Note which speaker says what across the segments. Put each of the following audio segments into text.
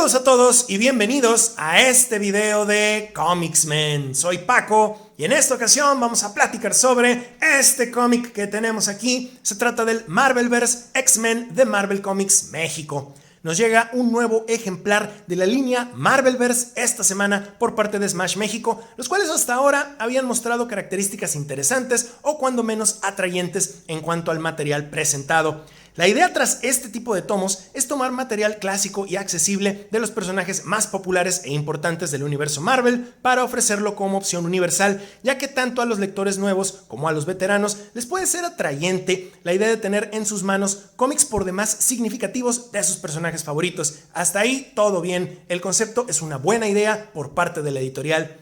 Speaker 1: Saludos a todos y bienvenidos a este video de Comicsmen. Soy Paco y en esta ocasión vamos a platicar sobre este cómic que tenemos aquí. Se trata del Marvelverse X-Men de Marvel Comics México. Nos llega un nuevo ejemplar de la línea Marvelverse esta semana por parte de Smash México, los cuales hasta ahora habían mostrado características interesantes o cuando menos atrayentes en cuanto al material presentado. La idea tras este tipo de tomos es tomar material clásico y accesible de los personajes más populares e importantes del universo Marvel para ofrecerlo como opción universal, ya que tanto a los lectores nuevos como a los veteranos les puede ser atrayente la idea de tener en sus manos cómics por demás significativos de sus personajes favoritos. Hasta ahí todo bien, el concepto es una buena idea por parte de la editorial.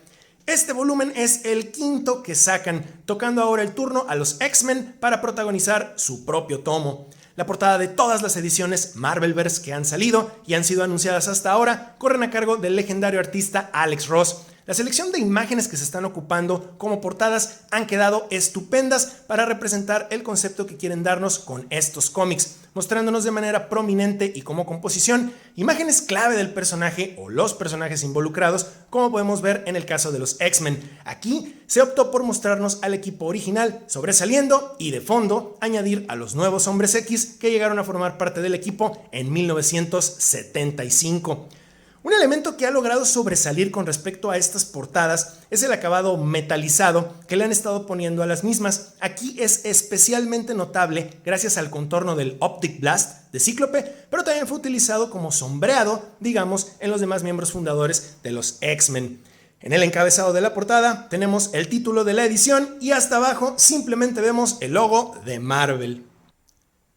Speaker 1: Este volumen es el quinto que sacan, tocando ahora el turno a los X-Men para protagonizar su propio tomo. La portada de todas las ediciones Marvelverse que han salido y han sido anunciadas hasta ahora corren a cargo del legendario artista Alex Ross. La selección de imágenes que se están ocupando como portadas han quedado estupendas para representar el concepto que quieren darnos con estos cómics, mostrándonos de manera prominente y como composición imágenes clave del personaje o los personajes involucrados, como podemos ver en el caso de los X-Men. Aquí se optó por mostrarnos al equipo original sobresaliendo y de fondo añadir a los nuevos Hombres X que llegaron a formar parte del equipo en 1975. Un elemento que ha logrado sobresalir con respecto a estas portadas es el acabado metalizado que le han estado poniendo a las mismas. Aquí es especialmente notable gracias al contorno del Optic Blast de Cíclope, pero también fue utilizado como sombreado, digamos, en los demás miembros fundadores de los X-Men. En el encabezado de la portada tenemos el título de la edición y hasta abajo simplemente vemos el logo de Marvel.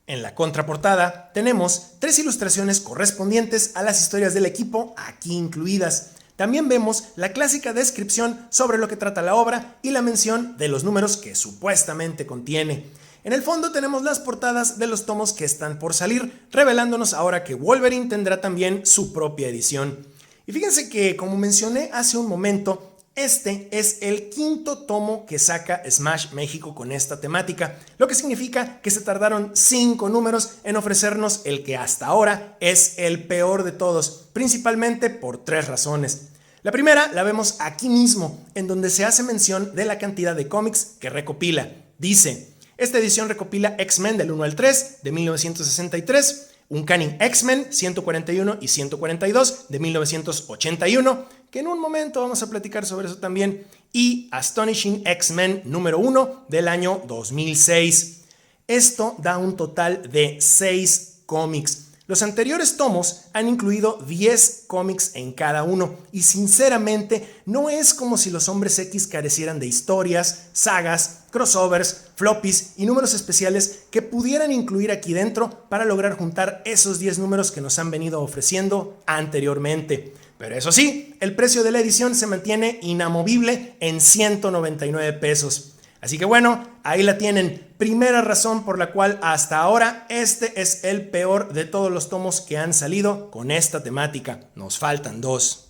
Speaker 1: En la contraportada tenemos 3 ilustraciones correspondientes a las historias del equipo aquí incluidas. También vemos la clásica descripción sobre lo que trata la obra y la mención de los números que supuestamente contiene. En el fondo tenemos las portadas de los tomos que están por salir, revelándonos ahora que Wolverine tendrá también su propia edición. Y fíjense que, como mencioné hace un momento, este es el quinto tomo que saca Smash México con esta temática, lo que significa que se tardaron 5 números en ofrecernos el que hasta ahora es el peor de todos, principalmente por 3 razones. La primera la vemos aquí mismo, en donde se hace mención de la cantidad de cómics que recopila. Dice, esta edición recopila X-Men del 1 al 3 de 1963, Uncanny X-Men 141 y 142 de 1981, que en un momento vamos a platicar sobre eso también, y Astonishing X-Men número 1 del año 2006. Esto da un total de 6 cómics. Los anteriores tomos han incluido 10 cómics en cada uno y sinceramente no es como si los Hombres X carecieran de historias, sagas, crossovers, floppies y números especiales que pudieran incluir aquí dentro para lograr juntar esos 10 números que nos han venido ofreciendo anteriormente. Pero eso sí, el precio de la edición se mantiene inamovible en 199 pesos. Así que bueno, ahí la tienen. Primera razón por la cual hasta ahora este es el peor de todos los tomos que han salido con esta temática. Nos faltan 2.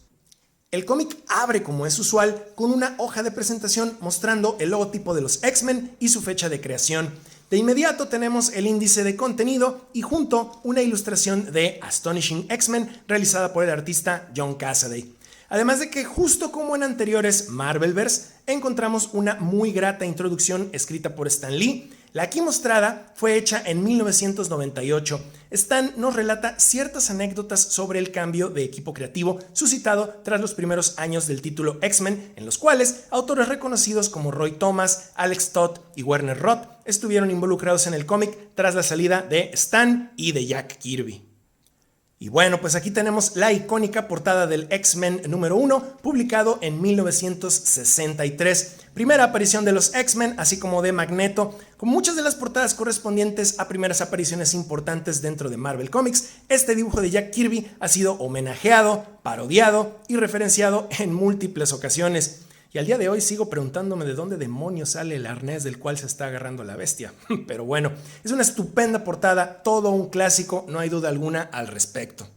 Speaker 1: El cómic abre, como es usual, con una hoja de presentación mostrando el logotipo de los X-Men y su fecha de creación. De inmediato tenemos el índice de contenido y junto una ilustración de Astonishing X-Men realizada por el artista John Cassaday. Además de que, justo como en anteriores Marvelverse, encontramos una muy grata introducción escrita por Stan Lee. La aquí mostrada fue hecha en 1998. Stan nos relata ciertas anécdotas sobre el cambio de equipo creativo suscitado tras los primeros años del título X-Men, en los cuales autores reconocidos como Roy Thomas, Alex Todd y Werner Roth estuvieron involucrados en el cómic tras la salida de Stan y de Jack Kirby. Y bueno, pues aquí tenemos la icónica portada del X-Men número 1, publicado en 1963. Primera aparición de los X-Men, así como de Magneto. Con muchas de las portadas correspondientes a primeras apariciones importantes dentro de Marvel Comics, este dibujo de Jack Kirby ha sido homenajeado, parodiado y referenciado en múltiples ocasiones. Y al día de hoy sigo preguntándome de dónde demonios sale el arnés del cual se está agarrando la bestia. Pero bueno, es una estupenda portada, todo un clásico, no hay duda alguna al respecto.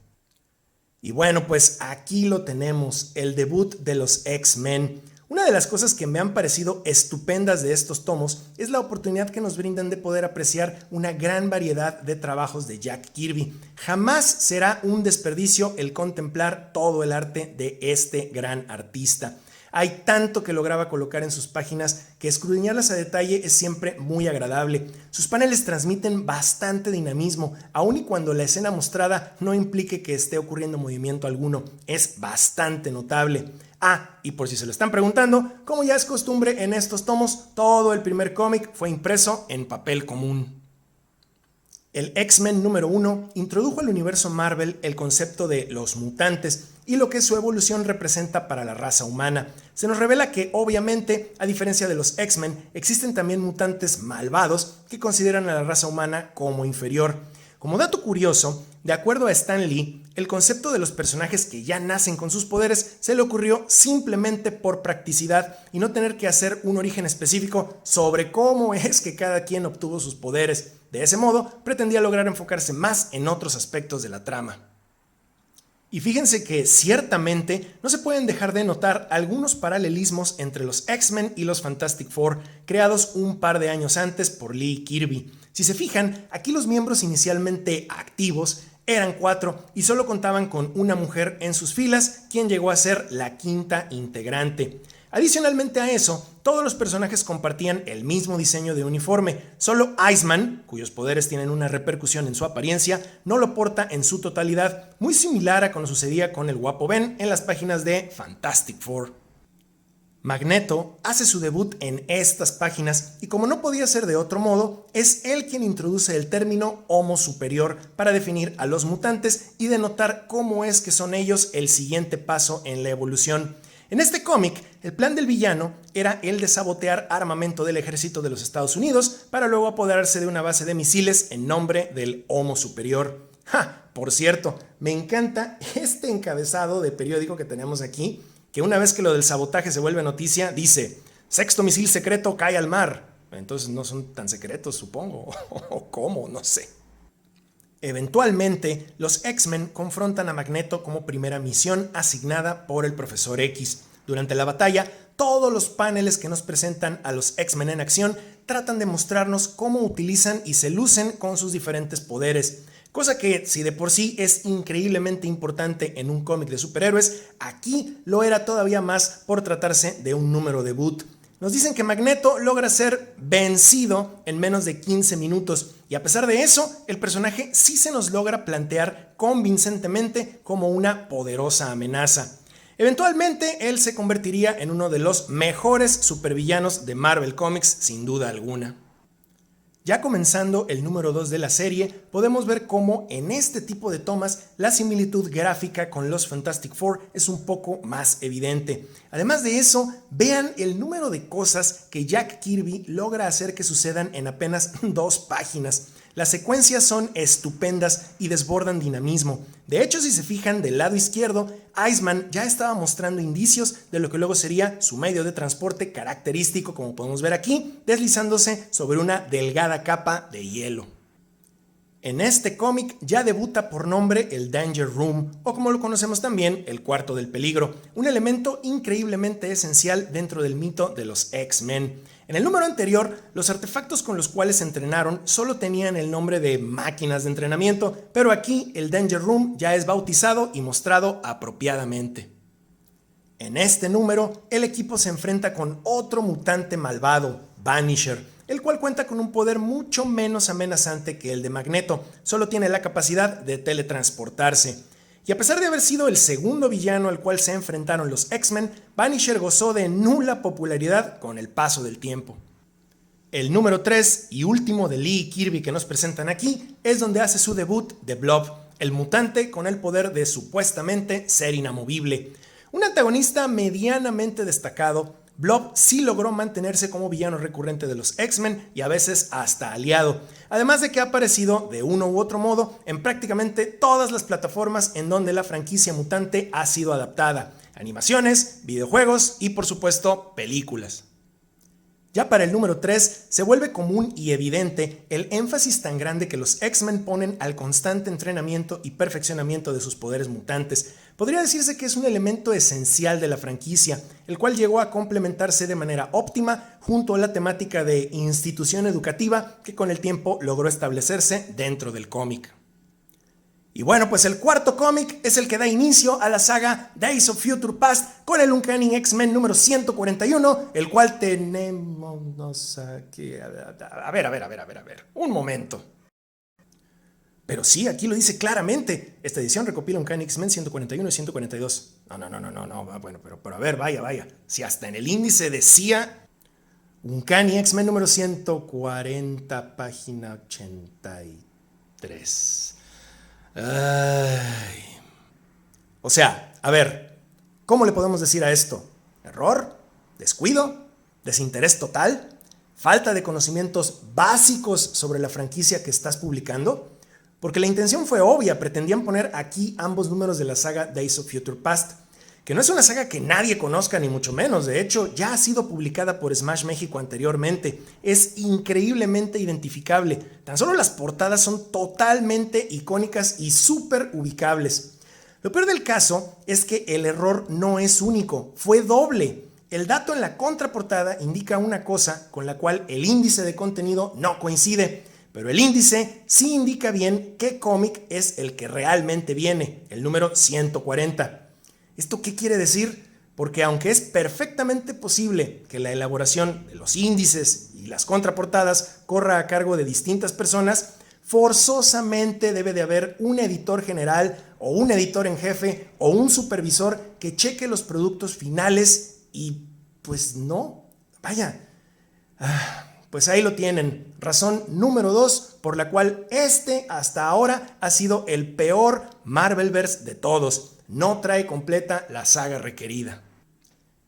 Speaker 1: Y bueno, pues aquí lo tenemos, el debut de los X-Men. Una de las cosas que me han parecido estupendas de estos tomos es la oportunidad que nos brindan de poder apreciar una gran variedad de trabajos de Jack Kirby. Jamás será un desperdicio el contemplar todo el arte de este gran artista. Hay tanto que lograba colocar en sus páginas que escudriñarlas a detalle es siempre muy agradable. Sus paneles transmiten bastante dinamismo, aun y cuando la escena mostrada no implique que esté ocurriendo movimiento alguno. Es bastante notable. Y por si se lo están preguntando, como ya es costumbre en estos tomos, todo el primer cómic fue impreso en papel común. El X-Men número 1 introdujo al universo Marvel el concepto de los mutantes y lo que su evolución representa para la raza humana. Se nos revela que, obviamente, a diferencia de los X-Men, existen también mutantes malvados que consideran a la raza humana como inferior. Como dato curioso, de acuerdo a Stan Lee, el concepto de los personajes que ya nacen con sus poderes se le ocurrió simplemente por practicidad y no tener que hacer un origen específico sobre cómo es que cada quien obtuvo sus poderes. De ese modo, pretendía lograr enfocarse más en otros aspectos de la trama. Y fíjense que ciertamente no se pueden dejar de notar algunos paralelismos entre los X-Men y los Fantastic Four, creados un par de años antes por Lee y Kirby. Si se fijan, aquí los miembros inicialmente activos eran 4 y solo contaban con una mujer en sus filas, quien llegó a ser la quinta integrante. Adicionalmente a eso, todos los personajes compartían el mismo diseño de uniforme, solo Iceman, cuyos poderes tienen una repercusión en su apariencia, no lo porta en su totalidad, muy similar a como sucedía con el guapo Ben en las páginas de Fantastic Four. Magneto hace su debut en estas páginas y como no podía ser de otro modo, es él quien introduce el término Homo Superior para definir a los mutantes y denotar cómo es que son ellos el siguiente paso en la evolución. En este cómic, el plan del villano era el de sabotear armamento del ejército de los Estados Unidos para luego apoderarse de una base de misiles en nombre del Homo Superior. Por cierto, me encanta este encabezado de periódico que tenemos aquí, que una vez que lo del sabotaje se vuelve noticia, dice: sexto misil secreto cae al mar. Entonces no son tan secretos, supongo. ¿O cómo? No sé. Eventualmente, los X-Men confrontan a Magneto como primera misión asignada por el Profesor X. Durante la batalla, todos los paneles que nos presentan a los X-Men en acción tratan de mostrarnos cómo utilizan y se lucen con sus diferentes poderes. Cosa que, si de por sí es increíblemente importante en un cómic de superhéroes, aquí lo era todavía más por tratarse de un número debut. Nos dicen que Magneto logra ser vencido en menos de 15 minutos y a pesar de eso, el personaje sí se nos logra plantear convincentemente como una poderosa amenaza. Eventualmente, él se convertiría en uno de los mejores supervillanos de Marvel Comics, sin duda alguna. Ya comenzando el número 2 de la serie, podemos ver cómo en este tipo de tomas la similitud gráfica con los Fantastic Four es un poco más evidente. Además de eso, vean el número de cosas que Jack Kirby logra hacer que sucedan en apenas 2 páginas. Las secuencias son estupendas y desbordan dinamismo. De hecho, si se fijan del lado izquierdo, Iceman ya estaba mostrando indicios de lo que luego sería su medio de transporte característico, como podemos ver aquí, deslizándose sobre una delgada capa de hielo. En este cómic ya debuta por nombre el Danger Room, o como lo conocemos también, el Cuarto del Peligro, un elemento increíblemente esencial dentro del mito de los X-Men. En el número anterior, los artefactos con los cuales se entrenaron solo tenían el nombre de máquinas de entrenamiento, pero aquí el Danger Room ya es bautizado y mostrado apropiadamente. En este número, el equipo se enfrenta con otro mutante malvado, Vanisher, el cual cuenta con un poder mucho menos amenazante que el de Magneto, solo tiene la capacidad de teletransportarse. Y a pesar de haber sido el segundo villano al cual se enfrentaron los X-Men, Vanisher gozó de nula popularidad con el paso del tiempo. El número 3 y último de Lee y Kirby que nos presentan aquí es donde hace su debut The Blob, el mutante con el poder de supuestamente ser inamovible. Un antagonista medianamente destacado, Blob sí logró mantenerse como villano recurrente de los X-Men y a veces hasta aliado, además de que ha aparecido de uno u otro modo en prácticamente todas las plataformas en donde la franquicia mutante ha sido adaptada: animaciones, videojuegos y por supuesto películas. Ya para el número 3 se vuelve común y evidente el énfasis tan grande que los X-Men ponen al constante entrenamiento y perfeccionamiento de sus poderes mutantes. Podría decirse que es un elemento esencial de la franquicia, el cual llegó a complementarse de manera óptima junto a la temática de institución educativa que con el tiempo logró establecerse dentro del cómic. Y bueno, pues el cuarto cómic es el que da inicio a la saga Days of Future Past con el Uncanny X-Men número 141, el cual tenemos aquí. A ver, un momento. Pero sí, aquí lo dice claramente. Esta edición recopila Uncanny X-Men 141 y 142. No. Bueno, pero a ver, vaya. Si hasta en el índice decía Uncanny X-Men número 140, página 83. Ay. O sea, a ver, ¿cómo le podemos decir a esto? ¿Error? ¿Descuido? ¿Desinterés total? ¿Falta de conocimientos básicos sobre la franquicia que estás publicando? Porque la intención fue obvia, pretendían poner aquí ambos números de la saga Days of Future Past, que no es una saga que nadie conozca ni mucho menos. De hecho, ya ha sido publicada por Smash México anteriormente. Es increíblemente identificable. Tan solo las portadas son totalmente icónicas y súper ubicables. Lo peor del caso es que el error no es único, fue doble. El dato en la contraportada indica una cosa con la cual el índice de contenido no coincide, pero el índice sí indica bien qué cómic es el que realmente viene, el número 140. ¿Esto qué quiere decir? Porque aunque es perfectamente posible que la elaboración de los índices y las contraportadas corra a cargo de distintas personas, forzosamente debe de haber un editor general o un editor en jefe o un supervisor que cheque los productos finales y pues no, vaya. Pues ahí lo tienen, razón número 2 por la cual hasta ahora ha sido el peor Marvelverse de todos. No trae completa la saga requerida.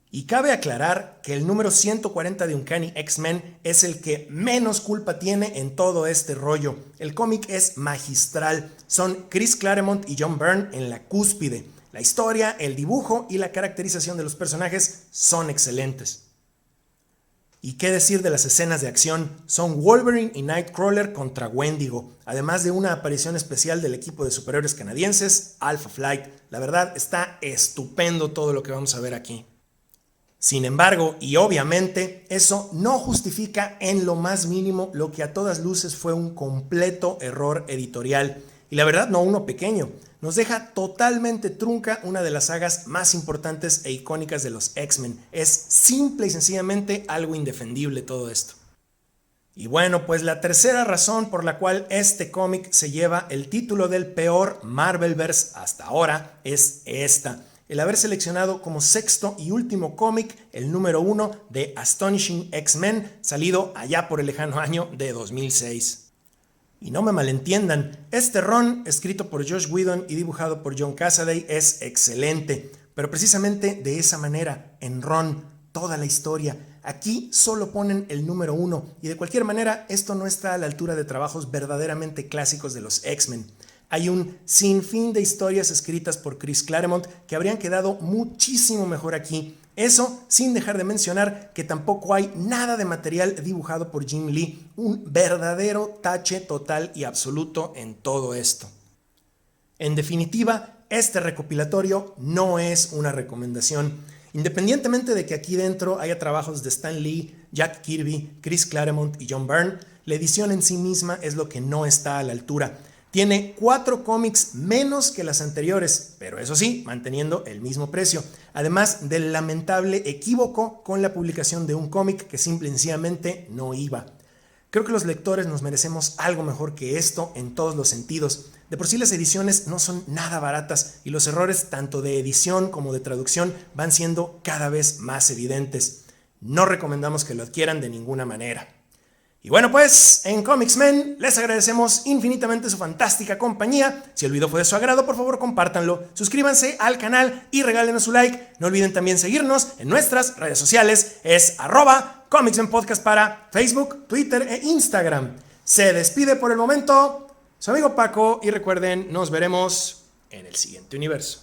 Speaker 1: Y cabe aclarar que el número 140 de Uncanny X-Men es el que menos culpa tiene en todo este rollo. El cómic es magistral, son Chris Claremont y John Byrne en la cúspide. La historia, el dibujo y la caracterización de los personajes son excelentes. ¿Y qué decir de las escenas de acción? Son Wolverine y Nightcrawler contra Wendigo, además de una aparición especial del equipo de superhéroes canadienses, Alpha Flight. La verdad, está estupendo todo lo que vamos a ver aquí. Sin embargo, y obviamente, eso no justifica en lo más mínimo lo que a todas luces fue un completo error editorial. Y la verdad, no uno pequeño. Nos deja totalmente trunca una de las sagas más importantes e icónicas de los X-Men. Es simple y sencillamente algo indefendible todo esto. Y bueno, pues la tercera razón por la cual este cómic se lleva el título del peor Marvelverse hasta ahora es esta: el haber seleccionado como sexto y último cómic el número 1 de Astonishing X-Men, salido allá por el lejano año de 2006. Y no me malentiendan, este run, escrito por Joss Whedon y dibujado por John Cassaday, es excelente, pero precisamente de esa manera, en run, toda la historia. Aquí solo ponen el número 1 y de cualquier manera esto no está a la altura de trabajos verdaderamente clásicos de los X-Men. Hay un sinfín de historias escritas por Chris Claremont que habrían quedado muchísimo mejor aquí. Eso sin dejar de mencionar que tampoco hay nada de material dibujado por Jim Lee, un verdadero tache total y absoluto en todo esto. En definitiva, este recopilatorio no es una recomendación. Independientemente de que aquí dentro haya trabajos de Stan Lee, Jack Kirby, Chris Claremont y John Byrne, la edición en sí misma es lo que no está a la altura. Tiene 4 cómics menos que las anteriores, pero eso sí, manteniendo el mismo precio. Además del lamentable equívoco con la publicación de un cómic que simple y sencillamente no iba. Creo que los lectores nos merecemos algo mejor que esto en todos los sentidos. De por sí las ediciones no son nada baratas y los errores tanto de edición como de traducción van siendo cada vez más evidentes. No recomendamos que lo adquieran de ninguna manera. Y bueno, pues en Comics Men les agradecemos infinitamente su fantástica compañía. Si el video fue de su agrado, por favor compártanlo, suscríbanse al canal y regálenos su like. No olviden también seguirnos en nuestras redes sociales, es @ComicsMenPodcast para Facebook, Twitter e Instagram. Se despide por el momento su amigo Paco y recuerden, nos veremos en el siguiente universo.